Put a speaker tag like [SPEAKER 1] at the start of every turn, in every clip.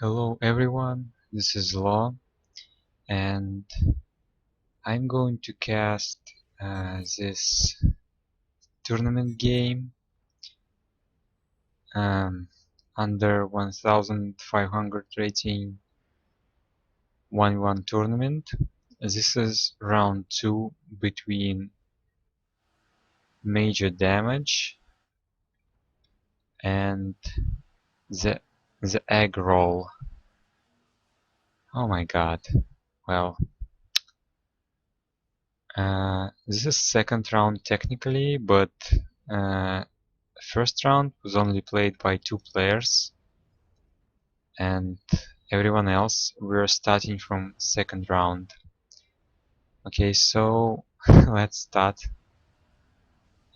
[SPEAKER 1] Hello everyone, this is Law, and I'm going to cast this tournament game um, under 1500 rating 1v1 tournament. This is round 2 between MayorDamage and the egg roll. Oh my god. Well, this is second round technically, but first round was only played by 2 players, and everyone else we're starting from second round. Okay, so let's start.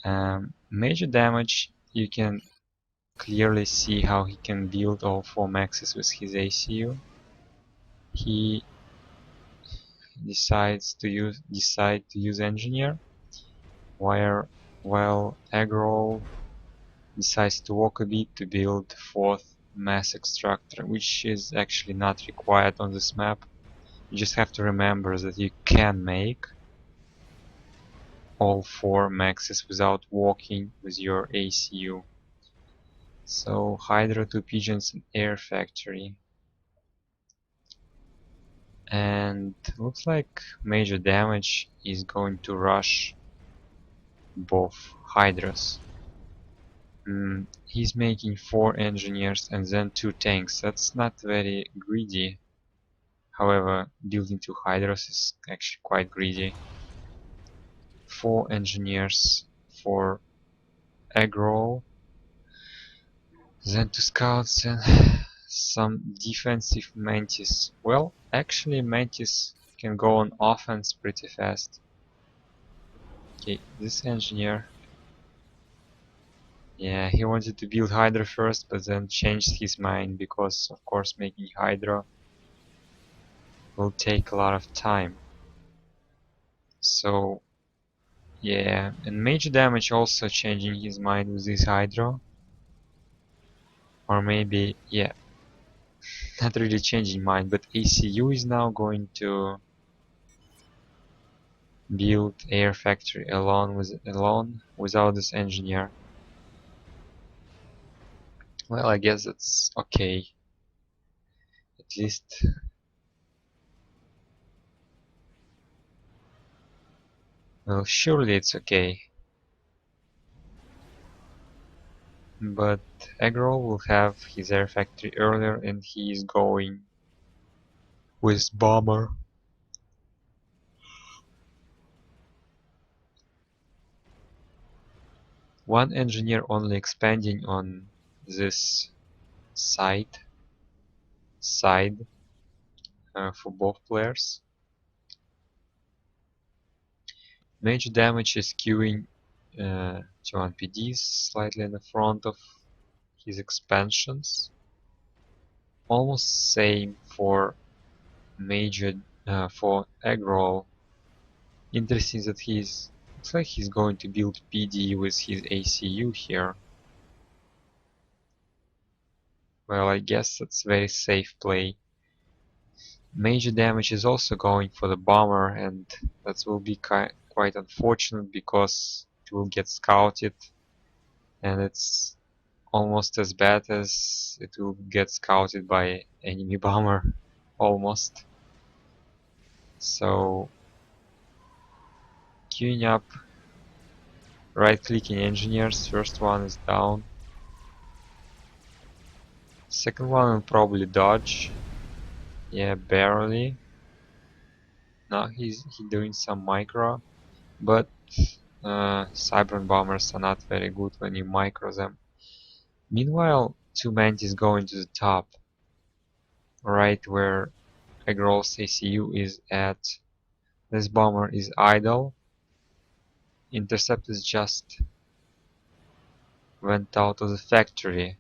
[SPEAKER 1] MayorDamage, you can clearly see how he can build all 4 maxes with his ACU. He decides to use engineer, while theeggroll decides to walk a bit to build 4th mass extractor, which is actually not required on this map. You just have to remember that you can make all 4 maxes without walking with your ACU. So Hydra, 2 pigeons, and air factory. And looks like MayorDamage is going to rush both Hydras. He's making 4 engineers and then 2 tanks. That's not very greedy. However, building 2 Hydras is actually quite greedy. 4 engineers for theeggroll, then 2 scouts and some defensive mantis. Well, actually mantis can go on offense pretty fast. Okay, this engineer, yeah, he wanted to build Hydra first, but then changed his mind because, of course, making Hydra will take a lot of time. So, yeah, and MayorDamage also changing his mind with this Hydra. Or maybe, yeah, not really changing mind, but ACU is now going to build air factory alone without this engineer. Well, I guess that's okay. At least well, surely it's okay. But theeggroll will have his air factory earlier, and he is going with bomber. One engineer only expanding on this side for both players. MayorDamage is queuing to 1PDs slightly in the front of his expansions. Almost same for for theeggroll. Interesting that looks like he's going to build PD with his ACU here. Well, I guess that's very safe play. MayorDamage is also going for the bomber, and that will be quite unfortunate because it will get scouted, and it's almost as bad as it will get scouted by enemy bomber, almost. So queuing up, right clicking engineers, first one is down. Second one will probably dodge. Yeah, barely. Now he's doing some micro, but Cyber bombers are not very good when you micro them. Meanwhile, 2 mantis going to the top, right where theeggroll's ACU is at. This bomber is idle. Intercept is just went out of the factory.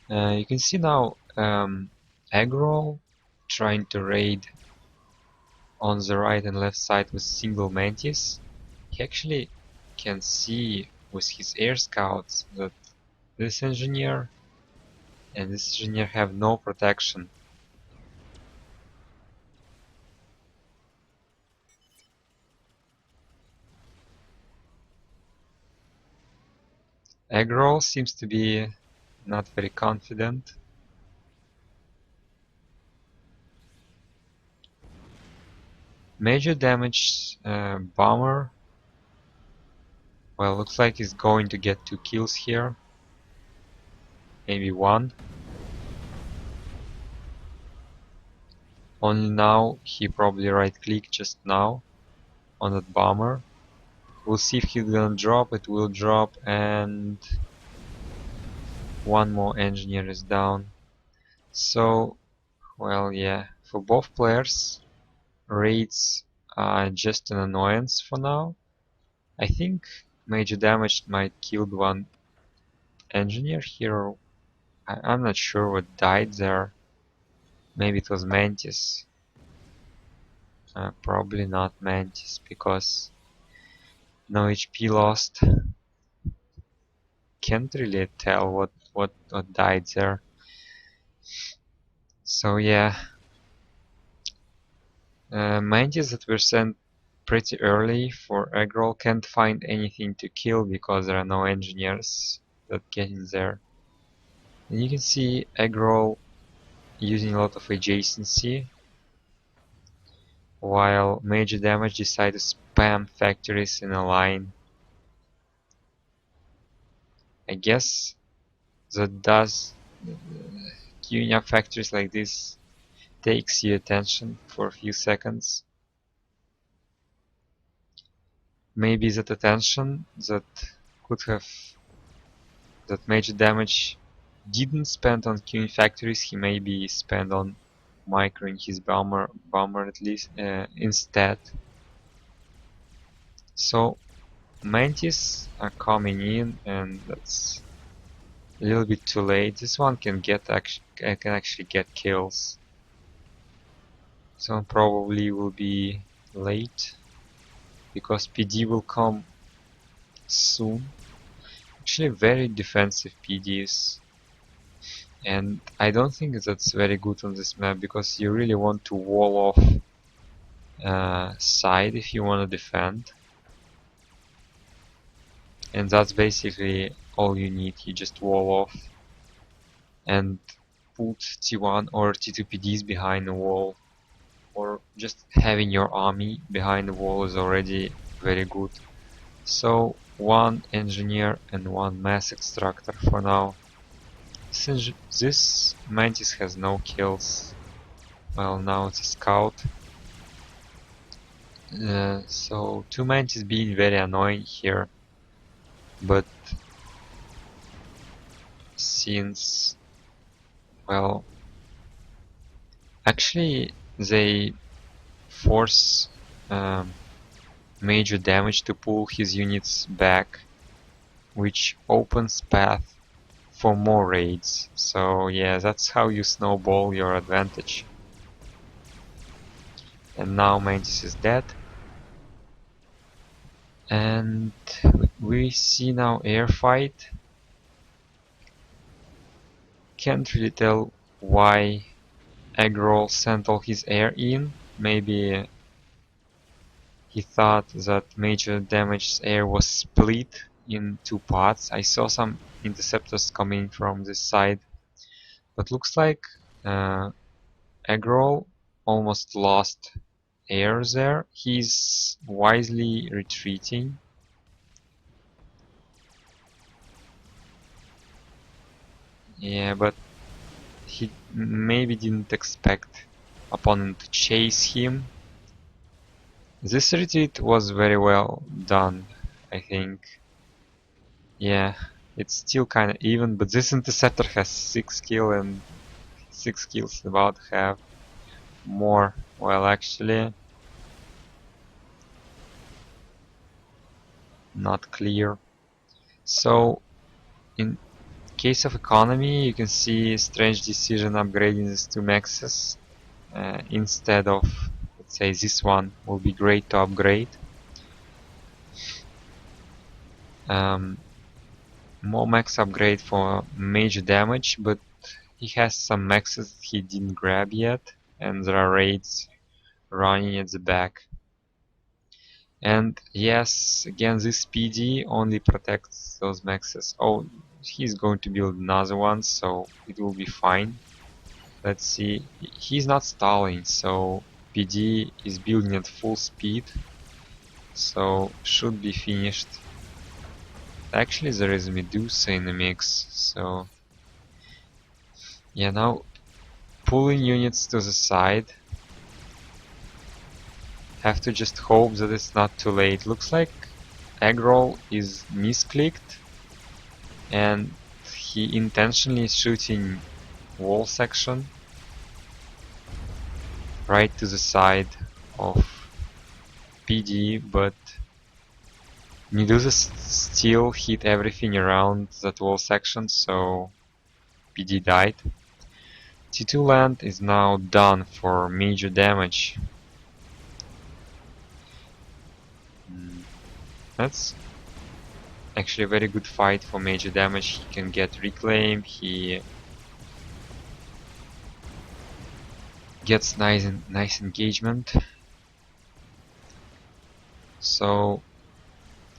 [SPEAKER 1] You can see now theeggroll trying to raid on the right and left side with single mantis. He actually can see with his air scouts that this engineer and this engineer have no protection. Aggro seems to be not very confident. Major damage bomber. Well, looks like he's going to get 2 kills here. Maybe 1. Only now he probably right clicked just now on that bomber. We'll see if he's gonna drop. It will drop, and 1 more engineer is down. So, well, yeah, for both players, raids are just an annoyance for now. I think major damage might kill 1 engineer here. I'm not sure what died there. Maybe it was Mantis. Probably not Mantis because no HP lost. Can't really tell what died there. So yeah, Mantis that were sent pretty early for aggro can't find anything to kill because there are no engineers that get in there. And you can see aggro using a lot of adjacency, while major damage decided to spam factories in a line. I guess that does queuing up factories like this takes your attention for a few seconds. Maybe that attention that could have that major damage didn't spend on queuing factories, he maybe spent on microing his bomber at least instead. So Mantis are coming in, and that's a little bit too late. This one can actually get kills. This one probably will be late because PD will come soon. Actually, very defensive PDs, and I don't think that's very good on this map because you really want to wall off side if you want to defend. And that's basically all you need. You just wall off and put T1 or T2 PDs behind the wall, or just having your army behind the wall is already very good. So 1 engineer and 1 mass extractor for now. This Mantis has no kills. Well, now it's a scout. So 2 Mantis being very annoying here. But since, well, actually they force major damage to pull his units back, which opens path for more raids. So yeah, that's how you snowball your advantage. And now Mantis is dead. And we see now air fight. Can't really tell why Eggroll sent all his air in. Maybe he thought that major damage's air was split in 2 parts. I saw some interceptors coming from this side, but looks like Eggroll almost lost air there. He's wisely retreating. Yeah, but he maybe didn't expect opponent to chase him. This retreat was very well done, I think. Yeah, it's still kinda even, but this interceptor has 6 kills and 6 kills about to have more. Well, actually, not clear. So, in case of economy, you can see strange decision upgrading these 2 maxes instead of, let's say, this one will be great to upgrade. More max upgrade for major damage, but he has some maxes he didn't grab yet, and there are raids running at the back. And yes, again, this PD only protects those maxes. Oh, he's going to build another one, so it will be fine. Let's see. He's not stalling, so PD is building at full speed, so should be finished. Actually, there is a Medusa in the mix, so yeah, now pulling units to the side. Have to just hope that it's not too late. Looks like theeggroll is misclicked and he intentionally is shooting wall section right to the side of PD, but Medusa still hit everything around that wall section, so PD died. T2 land is now done for major damage. That's actually a very good fight for major damage. He can get reclaim, he gets nice engagement. So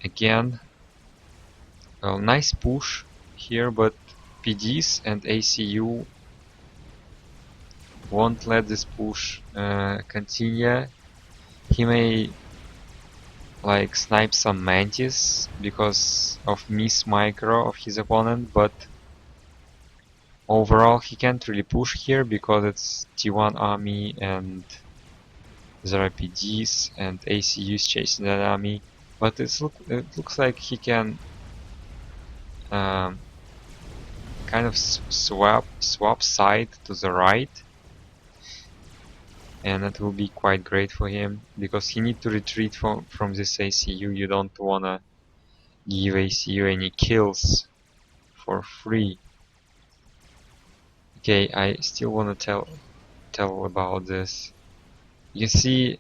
[SPEAKER 1] again, well, nice push here, but PDs and ACU won't let this push continue. He may like snipe some mantis because of miss micro of his opponent, but overall he can't really push here because it's T1 army and there are PDs and ACUs chasing that army. But it looks like he can kind of swap side to the right, and that will be quite great for him because he need to retreat from this ACU. You don't wanna give ACU any kills for free. Okay, I still wanna tell about this. You see,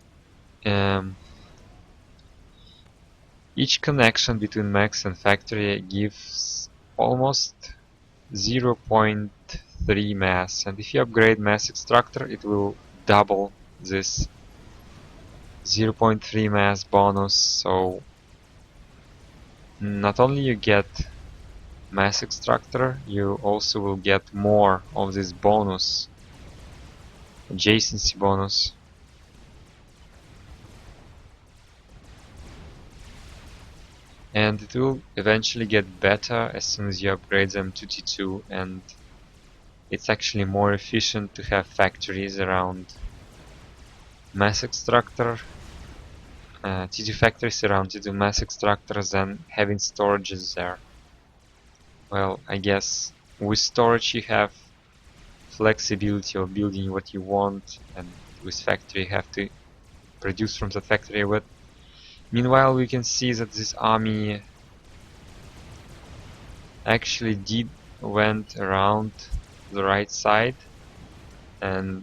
[SPEAKER 1] each connection between max and factory gives almost 0.3 mass, and if you upgrade mass extractor, it will double this 0.3 mass bonus. So not only you get mass extractor, you also will get more of this bonus, adjacency bonus. And it will eventually get better as soon as you upgrade them to T2, and it's actually more efficient to have factories around mass extractor, T2 factories around T2 mass extractors than having storages there. Well, I guess with storage you have flexibility of building what you want, and with factory you have to produce from the factory. But meanwhile we can see that this army actually went around the right side, and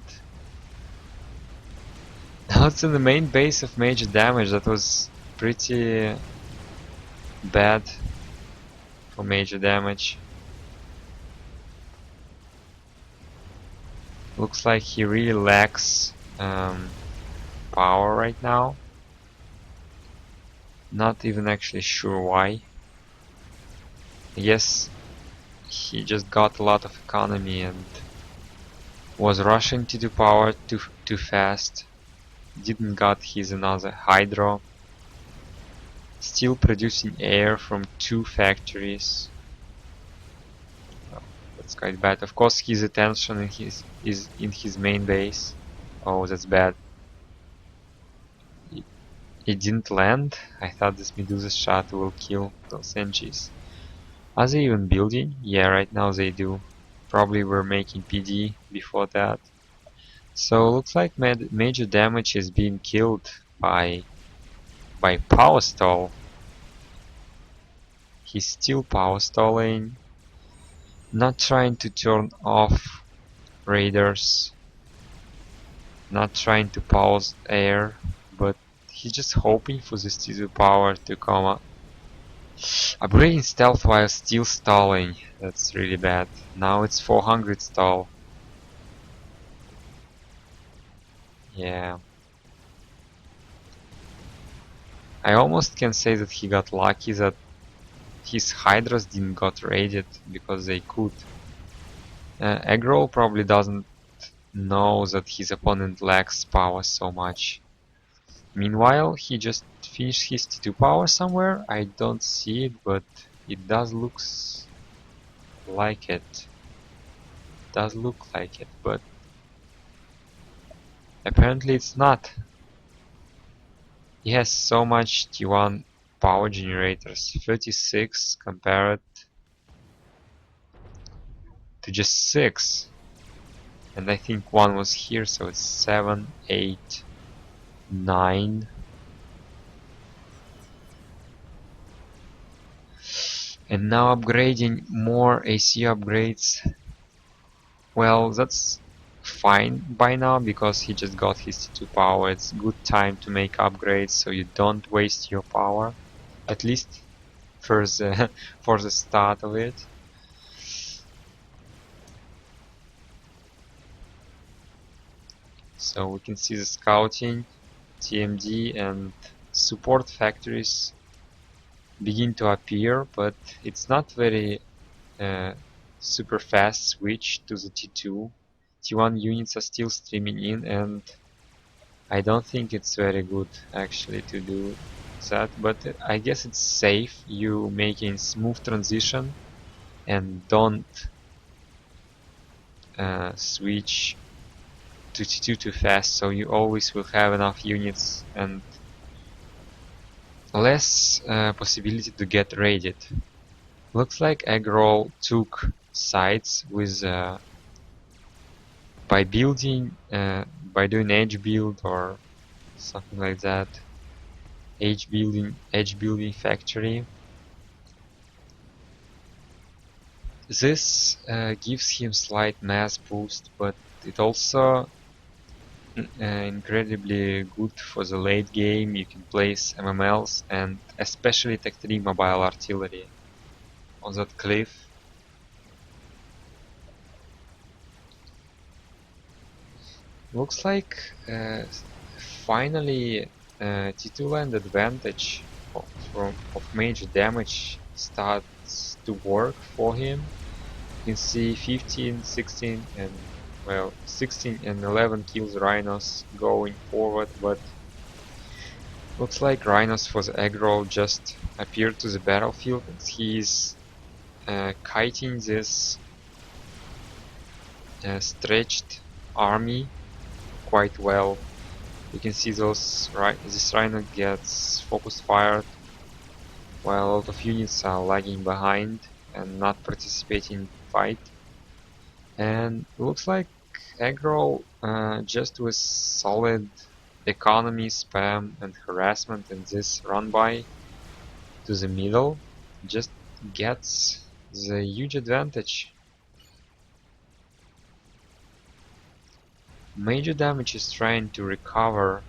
[SPEAKER 1] now it's in the main base of major damage. That was pretty bad for major damage. Looks like he really lacks power right now. Not even actually sure why. I guess he just got a lot of economy and was rushing to the power too fast. Didn't got his another hydro. Still producing air from 2 factories. Well, that's quite bad. Of course his attention is in his main base. Oh, that's bad. It didn't land. I thought this Medusa shot will kill those NGs. Are they even building? Yeah, right now they do. Probably were making PD before that. So looks like major damage is being killed by power stall. He's still power stalling, not trying to turn off raiders, not trying to pause air, but he's just hoping for this T2 power to come up. Upgrading stealth while still stalling. That's really bad. Now it's 400 stall. Yeah. I almost can say that he got lucky that his Hydras didn't got raided because they could. Eggroll probably doesn't know that his opponent lacks power so much. Meanwhile, he just finished his T2 power somewhere. I don't see it, but it does looks like it. Does look like it, but apparently it's not. He has so much T1 power generators, 36 compared to just 6. And I think one was here, so it's 7, 8, 9. And now upgrading more AC upgrades. Well, that's fine by now because he just got his T2 power. It's good time to make upgrades so you don't waste your power. At least for the, for the start of it. So we can see the scouting, TMD and support factories begin to appear, but it's not very super fast switch to the T2. T1 units are still streaming in, and I don't think it's very good actually to do that, but I guess it's safe you making smooth transition and don't switch to T2 too fast, so you always will have enough units and less possibility to get raided. Looks like Eggroll took sides with by building by doing edge build or something like that. Edge building factory. This gives him slight mass boost, but it also incredibly good for the late game. You can place MMLs and especially Tech 3 mobile artillery on that cliff. Looks like finally T2 land advantage of MayorDamage starts to work for him. You can see 15, 16 and well 16 and 11 kills Rhinos going forward, but looks like Rhinos for the aggro just appeared to the battlefield and he's kiting this stretched army quite well. You can see this Rhino gets focused fired while a lot of units are lagging behind and not participating in the fight. And it looks like aggro just with solid economy, spam and harassment in this run by to the middle just gets the huge advantage. MayorDamage is trying to recover,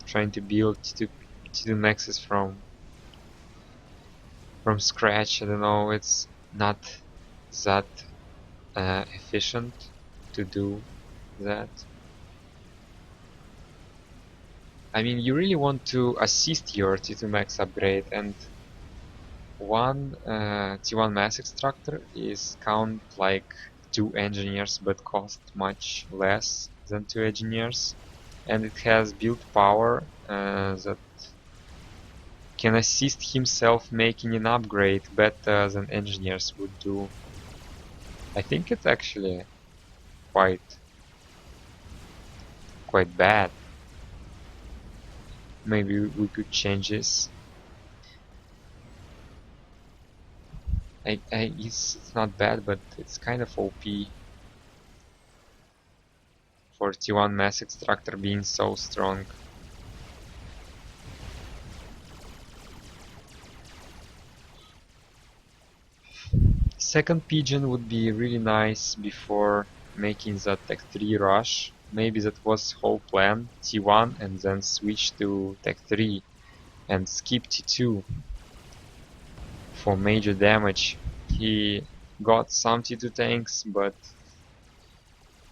[SPEAKER 1] trying to build T2 maxes from scratch. I don't know, it's not that efficient to do that. I mean, you really want to assist your T2 max upgrade, and one T1 mass extractor is count like 2 engineers but cost much less than 2 engineers, and it has build power that can assist himself making an upgrade better than engineers would do. I think it's actually quite bad. Maybe we could change this. It's not bad, but it's kind of OP for T1 mass extractor being so strong. Second pigeon would be really nice before making that Tech 3 rush. Maybe that was whole plan, T1 and then switch to Tech 3 and skip T2. for major damage. He got some T2 tanks, but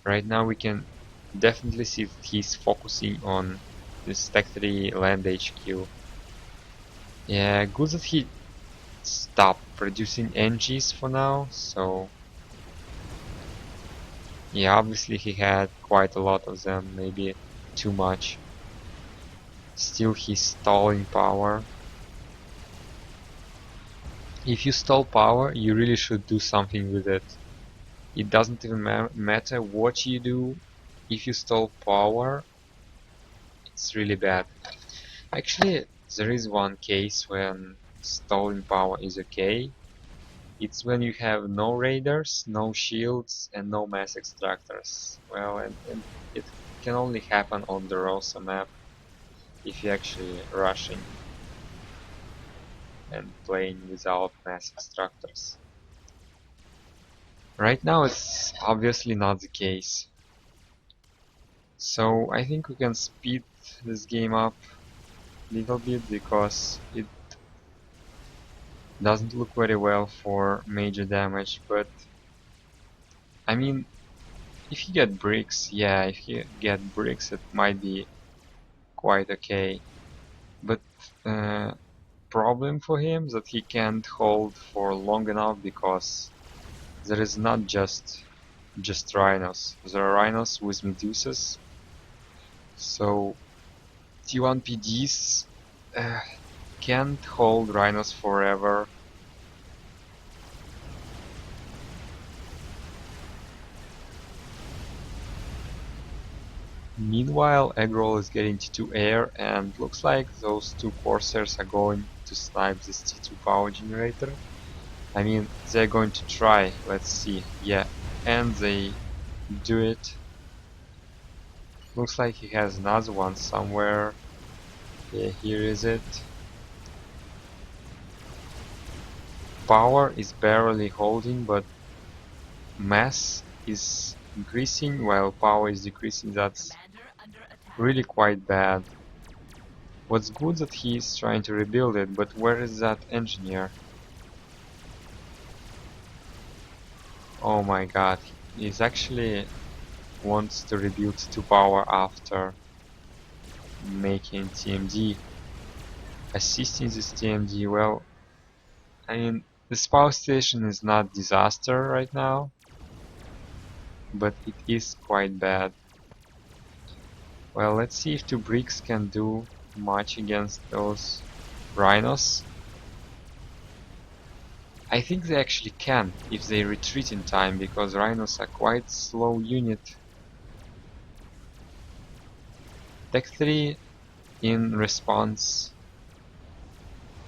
[SPEAKER 1] right now we can definitely see that he's focusing on this Tech 3 land HQ. Yeah, good that he stopped producing NGs for now, so yeah, obviously he had quite a lot of them, maybe too much. Still he's stalling power. If you stall power, you really should do something with it. It doesn't even matter what you do. If you stall power, it's really bad. Actually, there is one case when stalling power is okay. It's when you have no raiders, no shields, and no mass extractors. Well, and it can only happen on the Rosa map if you're actually rushing and playing without mass extractors. Right now it's obviously not the case. So I think we can speed this game up a little bit because it doesn't look very well for major damage, but I mean, if you get bricks, yeah, if you get bricks it might be quite okay. But problem for him that he can't hold for long enough because there is not just rhinos. There are rhinos with medusas. So T1 PDs can't hold rhinos forever. Meanwhile, theeggroll is getting T2 air and looks like those two Corsairs are going to snipe this T2 power generator. I mean, they're going to try, let's see, yeah, and they do it. Looks like he has another one somewhere. Yeah, here is it. Power is barely holding, but mass is increasing while power is decreasing. That's really quite bad. What's good that he's trying to rebuild it, but where is that engineer? Oh my god, he's actually wants to rebuild to power after making TMD. Assisting this TMD, well, I mean, this power station is not disaster right now, but it is quite bad. Well, let's see if two bricks can do much against those rhinos. I think they actually can if they retreat in time, because rhinos are quite slow unit. Tech 3 in response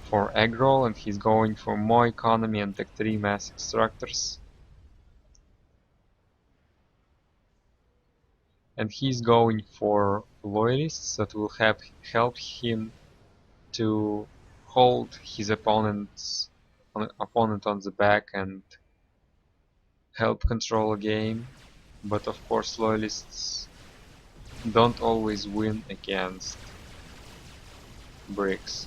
[SPEAKER 1] for theeggroll, and he's going for more economy and Tech 3 mass extractors. And he's going for loyalists that will help him to hold his opponent on the back and help control a game. But of course loyalists don't always win against bricks.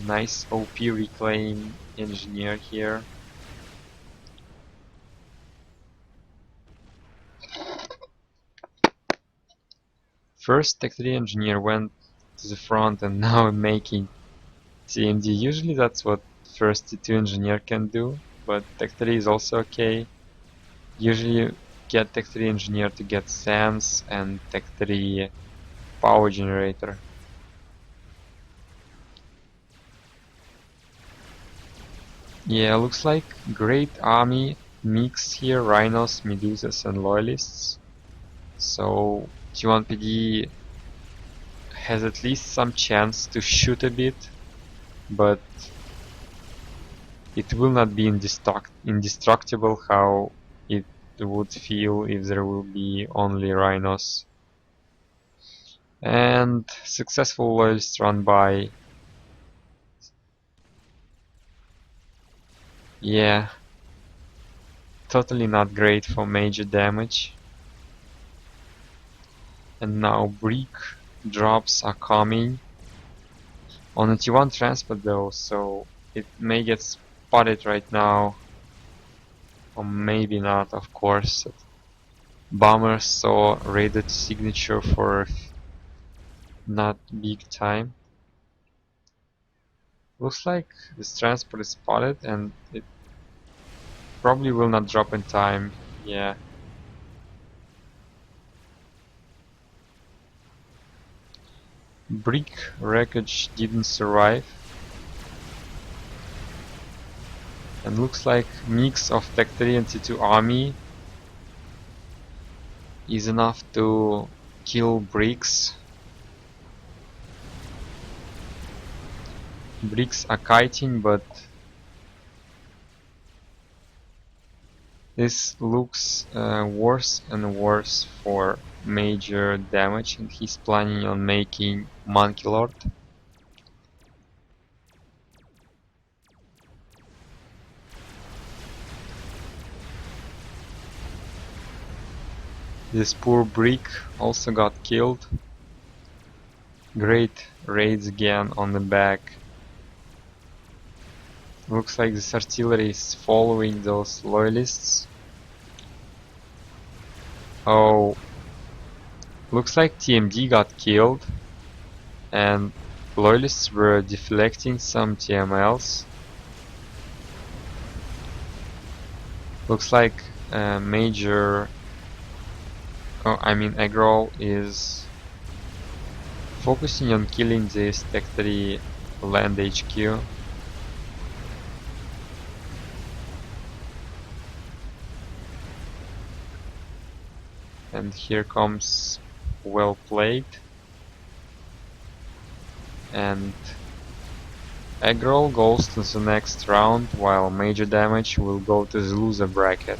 [SPEAKER 1] Nice OP reclaim engineer here. First Tech 3 engineer went to the front and now making TMD. Usually that's what first T2 engineer can do, but Tech 3 is also okay. Usually you get Tech 3 engineer to get SAMs and Tech 3 power generator. Yeah, looks like great army mix here, rhinos, medusas and loyalists. So T1 PD has at least some chance to shoot a bit, but it will not be indestructible how it would feel if there will be only rhinos. And successful loyalist run by. Yeah, totally not great for major damage. And now brick drops are coming. on a T1 transport though, so it may get spotted right now, or maybe not, of course. Bomber saw raided signature for not big time. Looks like this transport is spotted and it probably will not drop in time. Yeah. Brick wreckage didn't survive. And looks like mix of Tech-3 and T2 army is enough to kill bricks. Bricks are kiting, but this looks worse and worse for MayorDamage, and he's planning on making Monkey Lord. This poor brick also got killed. Great raids again on the back. Looks like this artillery is following those loyalists. Oh, looks like TMD got killed and loyalists were deflecting some TMLs. Looks like theeggroll is focusing on killing this Tech-3 land HQ. And here comes well played. And theeggroll goes to the next round, while MayorDamage will go to the loser bracket.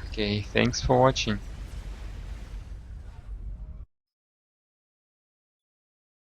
[SPEAKER 1] Okay, thanks for watching.